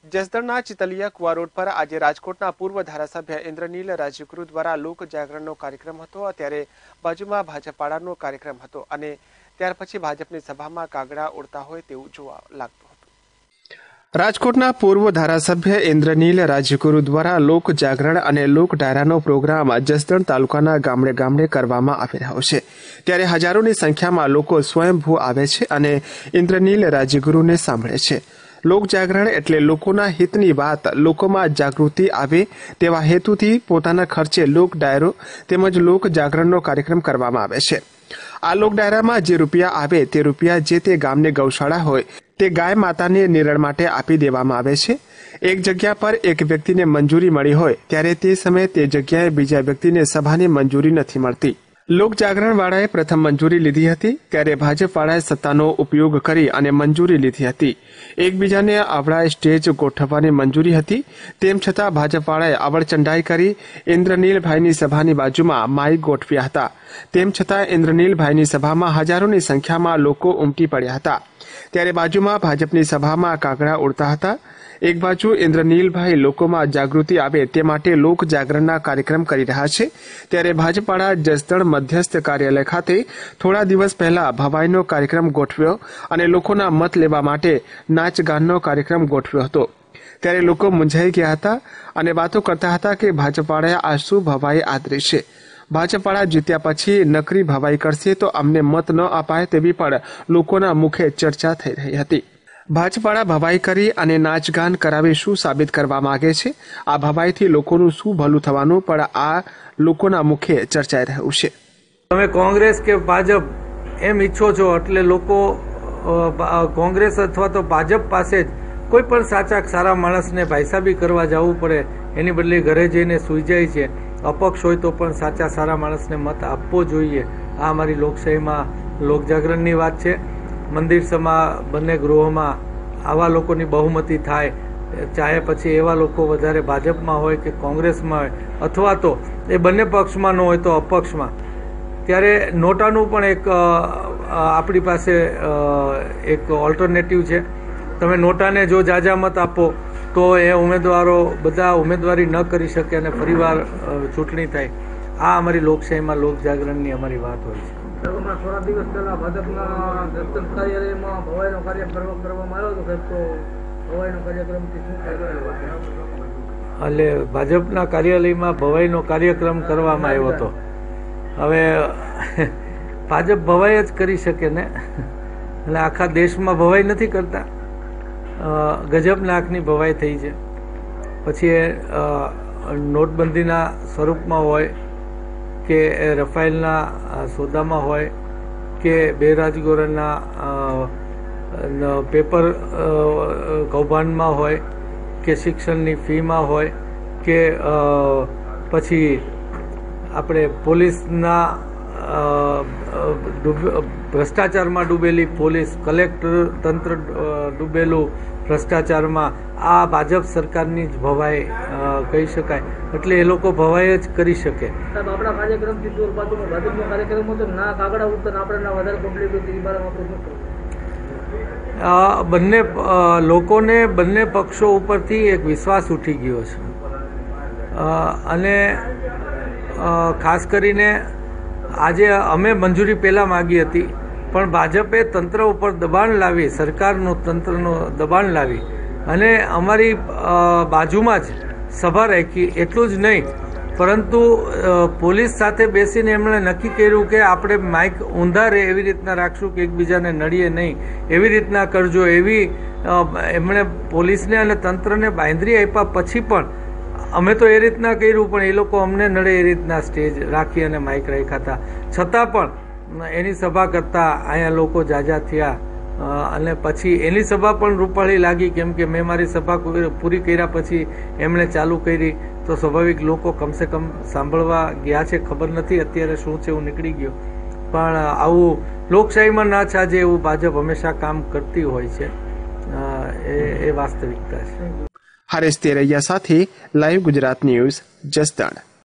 જસદણના ચિતલિયા કુવા રોડ પર આજે રાજકોટના પૂર્વ ધારાસભ્ય ઇન્દ્રનીલ રાજગુરુ દ્વારા લોક જાગરણનો કાર્યક્રમ હતો। ત્યારે બાજુમાં ભાજપાળાનો કાર્યક્રમ હતો અને ત્યાર પછી ભાજપની સભામાં કાગડા ઉડતા હોય તેવું જોવા લાગતું હતું। રાજકોટના પૂર્વ ધારાસભ્ય ઇન્દ્રનીલ રાજગુરુ દ્વારા લોક જાગરણ અને લોક ડાયરાનો પ્રોગ્રામ જસદણ તાલુકાના ગામડે ગામડે કરવામાં આવી રહ્યો છે। ત્યારે હજારોની સંખ્યામાં લોકો સ્વયંભૂ આવે છે અને ઇન્દ્રનીલ રાજગુરુને સાંભળે છે। લોક જાગરણ એટલે લોકોના હિતની વાત લોકોમાં જાગૃતિ આવે તેવા હેતુથી પોતાના ખર્ચે લોક ડાયરો તેમજ લોક જાગરણનો કાર્યક્રમ કરવામાં આવે છે। આ લોક ડાયરામાં જે રૂપિયા આવે તે રૂપિયા જે તે ગામને ગૌશાળા હોય તે ગાય માતાને નિરણ માટે આપી દેવામાં આવે છે। એક જગ્યા પર એક વ્યક્તિને મંજૂરી મળી હોય ત્યારે તે સમયે તે જગ્યાએ બીજા વ્યક્તિને સભાની મંજૂરી નથી મળતી। લોક જાગરણ વાળાએ પ્રથમ મંજૂરી લીધી હતી ત્યારે ભાજપ વાળાએ સત્તાનો ઉપયોગ કરી અને મંજૂરી લીધી હતી। એકબીજાને આવડાએ સ્ટેજ ગોઠવવાની મંજૂરી હતી, તેમ છતાં ભાજપ વાળાએ આવડચંડાઈ કરી ઇન્દ્રનીલભાઈની સભાની બાજુમાં માઇક ગોઠવ્યા હતા। તેમ છતાં ઇન્દ્રનીલભાઈની સભામાં હજારોની સંખ્યામાં લોકો ઉમટી પડ્યા હતા। ત્યારે બાજુમાં ભાજપની સભામાં કાગડા ઉડતા હતા। એક બાજુ ઇન્દ્રનીલભાઈ લોકોમાં જાગૃતિ આવે તે માટે લોક જાગરણના કાર્યક્રમ કરી રહ્યા છે। ત્યારે ભાજપાળા જસદણ મધ્યસ્થ કાર્યાલય ખાતે થોડા દિવસ પહેલા ભવાઈનો કાર્યક્રમ ગોઠવ્યો અને લોકોના મત લેવા માટે નાચગાનનો કાર્યક્રમ ગોઠવ્યો હતો। ત્યારે લોકો મૂંઝાઈ ગયા હતા અને વાતો કરતા હતા કે ભાજપાળાએ આ શું ભવાઈ આદરી છે। ભાજપાળા જીત્યા પછી નકરી ભવાઈ કરશે તો અમને મત ન અપાય તેવી પણ લોકોના મુખે ચર્ચા થઈ રહી હતી। ભાજપાળા ભવાઈ કરી અને નાચગાન કરાવી શું સાબિત કરવા માંગે છે? આ ભવાઈથી લોકોનું શું ભલું થવાનું પણ આ લોકોના મુખે ચર્ચાઈ રહ્યું છે। તમે કોંગ્રેસ કે ભાજપ એમ ઈચ્છો છો એટલે લોકો કોંગ્રેસ અથવા તો ભાજપ પાસે જ કોઈ પણ સારા માણસને ભાઈસાબી કરવા જવું પડે એની બદલે ઘરે જઈને સૂઈ જાય છે। અપક્ષ હોય તો પણ સારા માણસને મત આપવો જોઈએ। આ અમારી લોકશાહીમાં લોક જાગરણની વાત છે। મંદિર સમા બંને ગૃહોમાં આવા લોકોની બહુમતી થાય, ચાહે પછી એવા લોકો વધારે ભાજપમાં હોય કે કોંગ્રેસમાં હોય અથવા તો એ બંને પક્ષમાં ન હોય તો અપક્ષમાં, ત્યારે નોટાનું પણ એક આપણી પાસે એક ઓલ્ટરનેટિવ છે। તમે નોટાને જો જાજા મત આપો તો એ ઉમેદવારો બધા ઉમેદવારી ન કરી શકે અને ફરીવાર ચૂંટણી થાય। આ અમારી લોકશાહીમાં લોક જાગરણની અમારી વાત હોય છે। થોડા દિવસ પહેલા ભાજપના જસદણ કાર્યાલયમાં ભવાઈનો કાર્યક્રમ કરવામાં આવ્યો હતો, તો ભવાઈનો કાર્યક્રમથી શું ફાયદો? એટલે ભાજપના કાર્યાલયમાં ભવાઈનો કાર્યક્રમ કરવામાં આવ્યો હતો। હવે ભાજપ ભવાઈ જ કરી શકે ને, એટલે આખા દેશમાં ભવાઈ નથી કરતા। ગજબના આંખની ભવાઈ થઈ છે। પછી નોટબંધીના સ્વરૂપમાં હોય કે રફાઇલના સોદામાં હોય કે બેરાજગોરના પેપર કૌભાંડમાં હોય કે શિક્ષણની ફીમાં હોય કે પછી આપણે પોલીસના ભ્રષ્ટાચારમાં ડૂબેલી પોલીસ, કલેક્ટર તંત્ર ડૂબેલું ભ્રષ્ટાચારમાં, આ ભાજપ સરકારની જ ભવાઈ કહી શકાય। એટલે એ લોકો ભવાઈ જ કરી શકે। આપણા કાર્યક્રમથી દૂર બાજુમાં ભાજપનો કાર્યક્રમ હતો, ના કાગડા ઉડતા આપણે વધારે પબ્લિક હતી, એ બારામાં બંને લોકોને બંને પક્ષો ઉપરથી એક વિશ્વાસ ઉઠી ગયો છે અને ખાસ કરીને આજે અમે મંજૂરી પહેલાં માગી હતી પણ ભાજપે તંત્ર ઉપર દબાણ લાવી, સરકારનું તંત્રનું દબાણ લાવી અને અમારી બાજુમાં જ સભા રાખી। એટલું જ નહીં પરંતુ પોલીસ સાથે બેસીને એમણે નક્કી કર્યું કે આપણે માઇક ઊંધા રહે એવી રીતના રાખશું કે એકબીજાને નડીએ નહીં, એવી રીતના કરજો, એવી એમણે પોલીસને અને તંત્રને બાંયધરી આપ્યા પછી પણ અમે તો એ રીતના કર્યું પણ એ લોકો અમને નડે એ રીતના સ્ટેજ રાખી અને માઇક રાખ્યા હતા। છતાં પણ એની સભા કરતાં અહીંયા લોકો જાજા થયા અને પછી એની સભા પણ રૂપાળી લાગી, કેમ કે મેં મારી સભા પૂરી કર્યા પછી એમણે ચાલુ કરી તો સ્વાભાવિક લોકો કમસે કમ સાંભળવા ગયા છે। ખબર નથી અત્યારે શું છે, હું નીકળી ગયો, પણ આવું લોકશાહીમાં ના ચાજે એવું ભાજપ હંમેશા કામ કરતી હોય છે। એ વાસ્તવિકતા છે। હરેશ તેરૈયા સાથે લાઈવ ગુજરાત ન્યૂઝ, જસદણ।